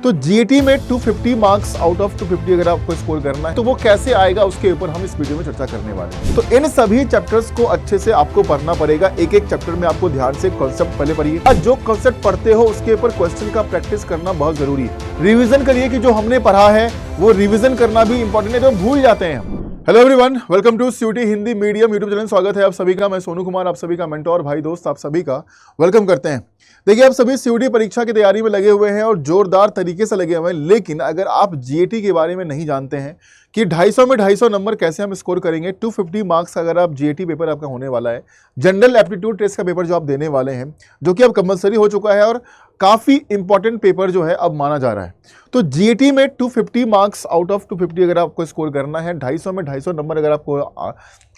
तो जीएटी में 250 marks out of 250 अगर आपको स्कोर करना है तो वो कैसे आएगा उसके ऊपर हम इस वीडियो में चर्चा करने वाले हैं। तो इन सभी चैप्टर्स को अच्छे से आपको पढ़ना पड़ेगा। एक एक चैप्टर में आपको ध्यान से कॉन्सेप्ट पहले पढ़िए। जो कॉन्सेप्ट पढ़ते हो उसके ऊपर क्वेश्चन का प्रैक्टिस करना बहुत जरूरी है। रिविजन करिए कि जो हमने पढ़ा है वो रिविजन करना भी इंपॉर्टेंट है, तो भूल जाते हैं। Hello everyone, welcome to CUET Hindi medium YouTube channel. स्वागत है आप सभी का। मैं सोनू कुमार, आप सभी का मेंटोर, भाई दोस्त, आप सभी का वेलकम करते हैं। देखिए, आप सभी सीयूटी परीक्षा की तैयारी में लगे हुए हैं और जोरदार तरीके से लगे हुए हैं, लेकिन अगर आप जीएटी के बारे में नहीं जानते हैं कि 250 में 250 नंबर कैसे हम स्कोर करेंगे, 250 मार्क्स अगर आप जीएटी पेपर आपका होने वाला है, जनरल एप्टीट्यूड टेस्ट का पेपर जो आप देने वाले हैं, जो कि अब कंपलसरी हो चुका है और काफ़ी इंपॉर्टेंट पेपर जो है अब माना जा रहा है। तो जीएटी में 250 मार्क्स आउट ऑफ 250 अगर आपको स्कोर करना है, 250 में 250 नंबर अगर आपको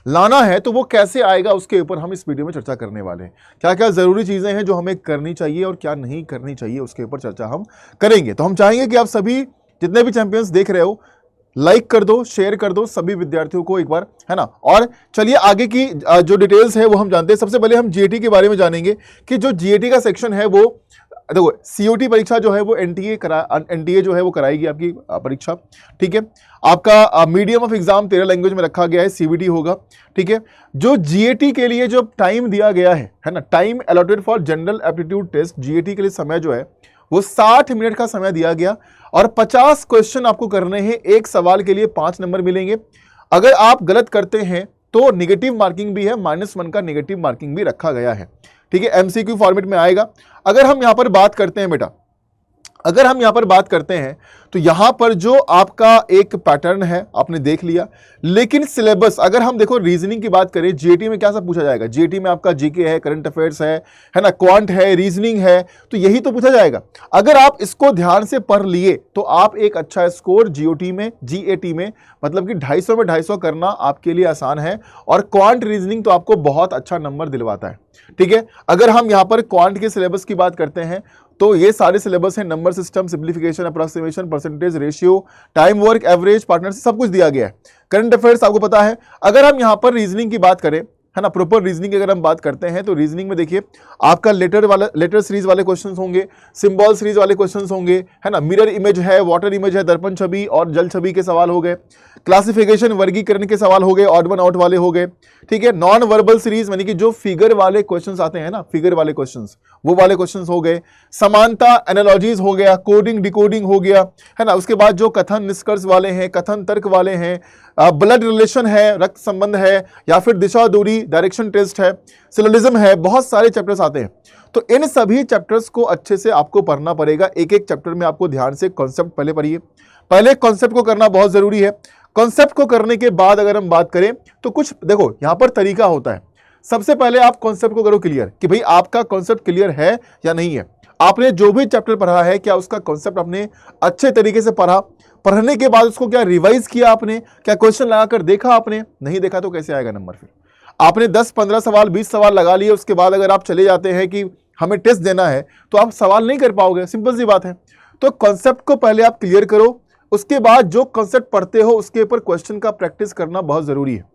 लाना है तो वो कैसे आएगा उसके ऊपर हम इस वीडियो में चर्चा करने वाले हैं। क्या क्या ज़रूरी चीज़ें हैं जो हमें करनी चाहिए और क्या नहीं करनी चाहिए उसके ऊपर चर्चा हम करेंगे। तो हम चाहेंगे कि आप सभी जितने भी चैंपियंस देख रहे हो, लाइक कर दो, शेयर कर दो सभी विद्यार्थियों को एक बार, है ना। और चलिए आगे की जो डिटेल्स है वो हम जानते हैं। सबसे पहले हम जीएटी के बारे में जानेंगे कि जो जीएटी का सेक्शन है वो देखो, सीयूटी परीक्षा जो है वो एनटीए जो है वो कराएगी आपकी परीक्षा, ठीक है। आपका मीडियम ऑफ एग्जाम 13 लैंग्वेज में रखा गया है, सीबीटी होगा, ठीक है। जो जीएटी के लिए जो टाइम दिया गया है ना, time allotted for general aptitude test, GAT के लिए समय जो है वो 60 मिनट का समय दिया गया और 50 क्वेश्चन आपको करने हैं। एक सवाल के लिए 5 नंबर मिलेंगे। अगर आप गलत करते हैं तो निगेटिव मार्किंग भी है, -1 का निगेटिव मार्किंग भी रखा गया है, ठीक है। एमसीक्यू फॉर्मेट में आएगा। अगर हम यहां पर बात करते हैं बेटा, अगर हम यहां पर बात करते हैं तो यहां पर जो आपका एक पैटर्न है आपने देख लिया, लेकिन सिलेबस अगर हम देखो, रीजनिंग की बात करें, जीएटी में क्या सब पूछा जाएगा। जीएटी में आपका जीके है, करंट अफेयर्स है ना, क्वांट है, रीजनिंग है, तो यही तो पूछा जाएगा। अगर आप इसको ध्यान से पढ़ लिए तो आप एक अच्छा स्कोर जीओटी में, जीएटी में, मतलब कि 250 में 250 करना आपके लिए आसान है। और क्वांट रीजनिंग तो आपको बहुत अच्छा नंबर दिलवाता है, ठीक है। अगर हम यहां पर क्वांट के सिलेबस की बात करते हैं तो ये सारे सिलेबस हैं, number system, simplification, approximation, percentage, ratio, time work, average, partnership, सब कुछ दिया गया है। करंट अफेयर्स आपको पता है। अगर हम यहां पर रीजनिंग की बात करें, है ना, प्रॉपर रीजनिंग की अगर हम बात करते हैं तो रीजनिंग में देखिए आपका लेटर सीरीज वाले क्वेश्चंस होंगे, सिंबल सीरीज वाले क्वेश्चंस होंगे, है ना, मिरर इमेज है, वाटर इमेज है, दर्पण छवि और जल छवि के सवाल हो गए, क्लासिफिकेशन वर्गीकरण के सवाल हो गए, ऑड वन आउट वाले हो गए, ठीक है। नॉन वर्बल सीरीज यानी कि जो फिगर वाले क्वेश्चंस आते हैं ना, फिगर वाले क्वेश्चंस, वो वाले क्वेश्चंस हो गए। समानता एनालॉजीज हो गया, कोडिंग डिकोडिंग हो गया, है ना। उसके बाद जो कथन निष्कर्ष वाले हैं, कथन तर्क वाले हैं, ब्लड रिलेशन है, रक्त संबंध है, या फिर दिशा दूरी डायरेक्शन टेस्ट है, सिलोजिज्म है, बहुत सारे चैप्टर्स आते हैं। तो इन सभी चैप्टर्स को अच्छे से आपको पढ़ना पड़ेगा। एक एक चैप्टर में आपको ध्यान से कॉन्सेप्ट पहले पढ़िए। पहले कॉन्सेप्ट को करना बहुत जरूरी है। कॉन्सेप्ट को करने के बाद अगर हम बात करें तो कुछ देखो यहां पर तरीका होता है। सबसे पहले आप कॉन्सेप्ट को करो क्लियर कि भाई आपका कॉन्सेप्ट क्लियर है या नहीं है। आपने जो भी चैप्टर पढ़ा है क्या उसका कॉन्सेप्ट आपने अच्छे तरीके से पढ़ा, पढ़ने के बाद उसको क्या रिवाइज किया आपने, क्या क्वेश्चन लगाकर देखा आपने, नहीं देखा तो कैसे आएगा नंबर। फिर आपने 10-15 सवाल 20 सवाल लगा लिए, उसके बाद अगर आप चले जाते हैं कि हमें टेस्ट देना है तो आप सवाल नहीं कर पाओगे, सिंपल सी बात है। तो कॉन्सेप्ट को पहले आप क्लियर करो, उसके बाद जो कॉन्सेप्ट पढ़ते हो उसके ऊपर क्वेश्चन का प्रैक्टिस करना बहुत जरूरी है।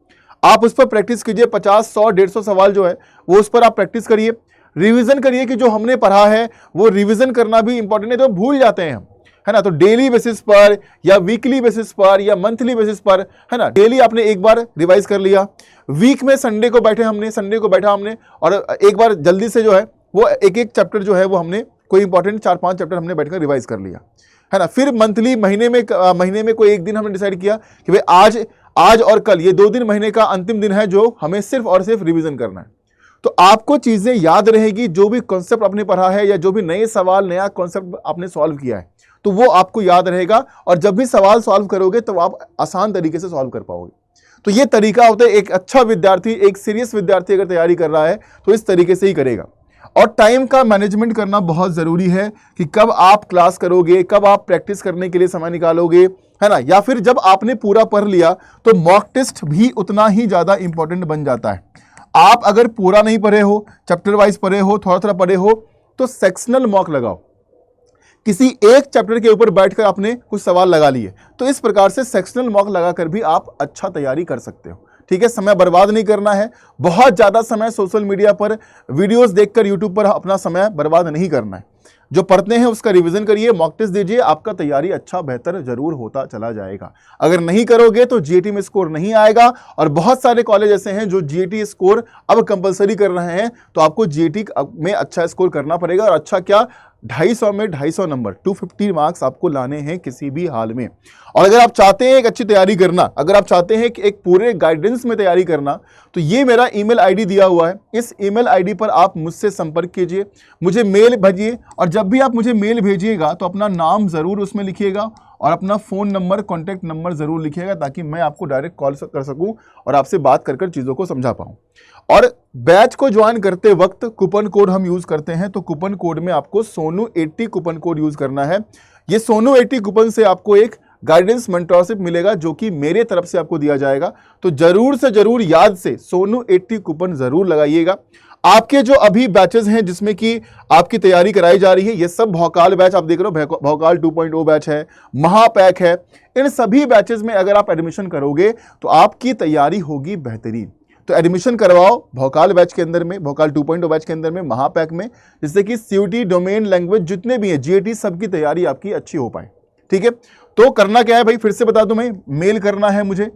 आप उस पर प्रैक्टिस कीजिए, 50, 100, 150 सवाल जो है वो उस पर आप प्रैक्टिस करिए। रिवीजन करिए कि जो हमने पढ़ा है वो रिवीजन करना भी इंपॉर्टेंट है, तो भूल जाते हैं हम, है ना। तो डेली बेसिस पर या वीकली बेसिस पर या मंथली बेसिस पर, है ना, डेली आपने एक बार रिवाइज कर लिया। वीक में संडे को बैठा हमने और एक बार जल्दी से जो है वो एक एक चैप्टर जो है वो हमने कोई इंपॉर्टेंट 4-5 चैप्टर हमने बैठकर रिवाइज कर लिया, है ना। फिर मंथली, महीने में कोई एक दिन हमने डिसाइड किया कि भाई आज और कल, ये 2 दिन महीने का अंतिम दिन है जो हमें सिर्फ और सिर्फ रिवीजन करना है। तो आपको चीजें याद रहेगी, जो भी कॉन्सेप्ट आपने पढ़ा है या जो भी नए सवाल, नया कॉन्सेप्ट आपने सॉल्व किया है तो वो आपको याद रहेगा। और जब भी सवाल सॉल्व करोगे तो आप आसान तरीके से सॉल्व कर पाओगे। तो ये तरीका होता है। एक अच्छा विद्यार्थी, एक सीरियस विद्यार्थी अगर तैयारी कर रहा है तो इस तरीके से ही करेगा। और टाइम का मैनेजमेंट करना बहुत जरूरी है कि कब आप क्लास करोगे, कब आप प्रैक्टिस करने के लिए समय निकालोगे, है ना। या फिर जब आपने पूरा पढ़ लिया तो मॉक टेस्ट भी उतना ही ज्यादा इंपॉर्टेंट बन जाता है। आप अगर पूरा नहीं पढ़े हो, चैप्टर वाइज पढ़े हो, थोड़ा थोड़ा पढ़े हो, तो सेक्शनल मॉक लगाओ। किसी एक चैप्टर के ऊपर बैठकर आपने कुछ सवाल लगा लिए, तो इस प्रकार से सेक्शनल मॉक लगाकर भी आप अच्छा तैयारी कर सकते हो, ठीक है। समय बर्बाद नहीं करना है, बहुत ज्यादा समय सोशल मीडिया पर वीडियोस देखकर यूट्यूब पर अपना समय बर्बाद नहीं करना है। जो पढ़ते हैं उसका रिवीजन करिए, मॉक टेस्ट दीजिए, आपका तैयारी अच्छा बेहतर जरूर होता चला जाएगा। अगर नहीं करोगे तो जीएटी में स्कोर नहीं आएगा, और बहुत सारे कॉलेज ऐसे हैं जो जीएटी स्कोर अब कंपलसरी कर रहे हैं, तो आपको जीएटी में अच्छा स्कोर करना पड़ेगा। और अच्छा क्या, 250 में 250 नंबर, 250 मार्क्स आपको लाने हैं किसी भी हाल में। और अगर आप चाहते हैं एक अच्छी तैयारी करना, अगर आप चाहते हैं कि एक पूरे गाइडेंस में तैयारी करना, तो ये मेरा ईमेल आईडी दिया हुआ है, इस ईमेल आईडी पर आप मुझसे संपर्क कीजिए, मुझे मेल भेजिए। और जब भी आप मुझे मेल भेजिएगा तो अपना नाम ज़रूर उसमें लिखिएगा और अपना फ़ोन नंबर, कॉन्टैक्ट नंबर ज़रूर लिखिएगा, ताकि मैं आपको डायरेक्ट कॉल कर सकूं और आपसे बात कर चीज़ों को समझा पाऊं। और बैच को ज्वाइन करते वक्त कूपन कोड हम यूज़ करते हैं, तो कूपन कोड में आपको सोनू80 कूपन कोड यूज़ करना है। ये सोनू80 कूपन से आपको एक गाइडेंस मेंटरशिप मिलेगा, जो कि मेरे तरफ से आपको दिया जाएगा। तो जरूर से जरूर याद से सोनू80 कूपन जरूर लगाइएगा। आपके जो अभी बैचेस हैं जिसमें कि आपकी तैयारी कराई जा रही है, ये सब भौकाल बैच आप देख रहे हो, भौकाल 2.0 बैच है, महापैक है। इन सभी बैचेस में अगर आप एडमिशन करोगे तो आपकी तैयारी होगी बेहतरीन। तो एडमिशन करवाओ भौकाल बैच के अंदर में, भौकाल 2.0 बैच के अंदर में, महापैक में, जिससे कि सीयूटी, डोमेन, लैंग्वेज जितने भी हैं, जीएटी, सबकी तैयारी आपकी अच्छी हो पाए। ठीक है, तो करना क्या है भाई, फिर से बता दूं मैं, मेल करना है मुझे,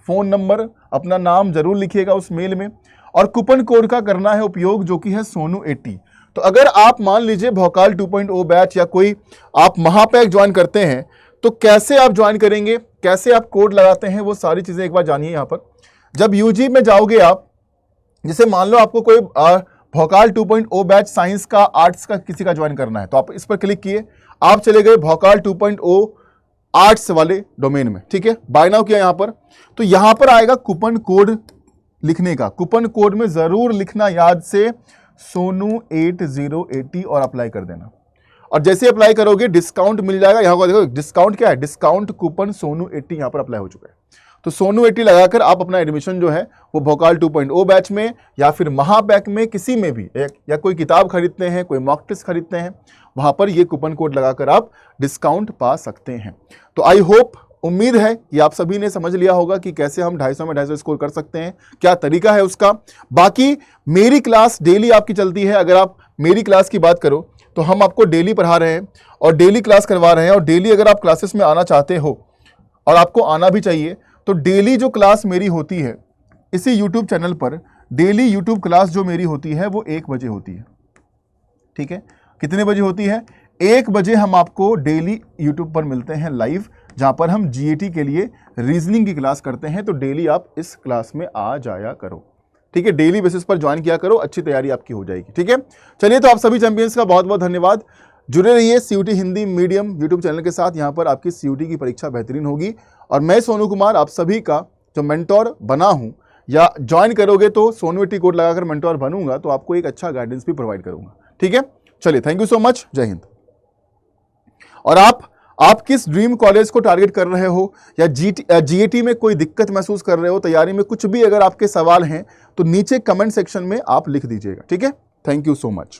फोन नंबर, अपना नाम जरूर लिखिएगा उस मेल में, और कूपन कोड का करना है उपयोग, जो कि है सोनू80। तो अगर आप मान लीजिए भौकाल 2.0 बैच या कोई आप महापैक ज्वाइन करते हैं, तो कैसे आप ज्वाइन करेंगे, कैसे आप कोड लगाते हैं, वो सारी चीजें एक बार जानिए। यहाँ पर जब यूजी में जाओगे आप, जैसे मान लो आपको कोई भौकाल 2.0 बैच साइंस का, आर्ट्स का, किसी का ज्वाइन करना है, तो आप इस पर क्लिक किए, आप चले गए भौकाल 2.0 आर्ट्स वाले डोमेन में। ठीक है, बाय नाउ किया यहाँ पर, तो यहाँ पर आएगा कूपन कोड लिखने का। कूपन कोड में जरूर लिखना याद से सोनू8080 और अप्लाई कर देना। और जैसे अप्लाई करोगे डिस्काउंट मिल जाएगा। यहाँ पर देखो डिस्काउंट क्या है, डिस्काउंट कूपन सोनू80 यहाँ पर अप्लाई हो चुका है। तो सोनू80 लगाकर आप अपना एडमिशन जो है वो भौकाल 2.0 बैच में या फिर महापैक में, किसी में भी, या कोई किताब खरीदते हैं, कोई मॉक टेस्ट खरीदते हैं, वहां पर ये कूपन कोड लगाकर आप डिस्काउंट पा सकते हैं। तो आई होप, उम्मीद है कि आप सभी ने समझ लिया होगा कि कैसे हम 250 में 250 स्कोर कर सकते हैं, क्या तरीका है उसका। बाकी मेरी क्लास डेली आपकी चलती है। अगर आप मेरी क्लास की बात करो तो हम आपको डेली पढ़ा रहे हैं और डेली क्लास करवा रहे हैं। और डेली अगर आप क्लासेस में आना चाहते हो, और आपको आना भी चाहिए, तो डेली जो क्लास मेरी होती है इसी यूट्यूब चैनल पर, डेली यूट्यूब क्लास जो मेरी होती है वो 1 बजे होती है। ठीक है, कितने बजे होती है, 1 बजे हम आपको डेली यूट्यूब पर मिलते हैं लाइव, जहां पर हम जीएटी के लिए रीजनिंग की क्लास करते हैं। तो डेली आप इस क्लास में आ जाया करो। ठीक है, डेली बेसिस पर ज्वाइन किया करो, अच्छी तैयारी आपकी हो जाएगी। ठीक है, चलिए, तो आप सभी चैंपियंस का बहुत बहुत धन्यवाद। जुड़े रहिए CUET Hindi medium YouTube channel के साथ। यहाँ पर आपकी सीयूटी की परीक्षा बेहतरीन होगी। और मैं सोनू कुमार आप सभी का जो मेंटोर बना हूँ, या ज्वाइन करोगे तो सोनू80 कोड लगाकर मेंटोर बनूंगा, तो आपको एक अच्छा गाइडेंस भी प्रोवाइड करूंगा। ठीक है, चलिए, थैंक यू सो मच, जय हिंद। और आप किस ड्रीम कॉलेज को टारगेट कर रहे हो, या जीएटी में कोई दिक्कत महसूस कर रहे हो, तैयारी में कुछ भी अगर आपके सवाल हैं, तो नीचे कमेंट सेक्शन में आप लिख दीजिएगा। ठीक है, थैंक यू सो मच।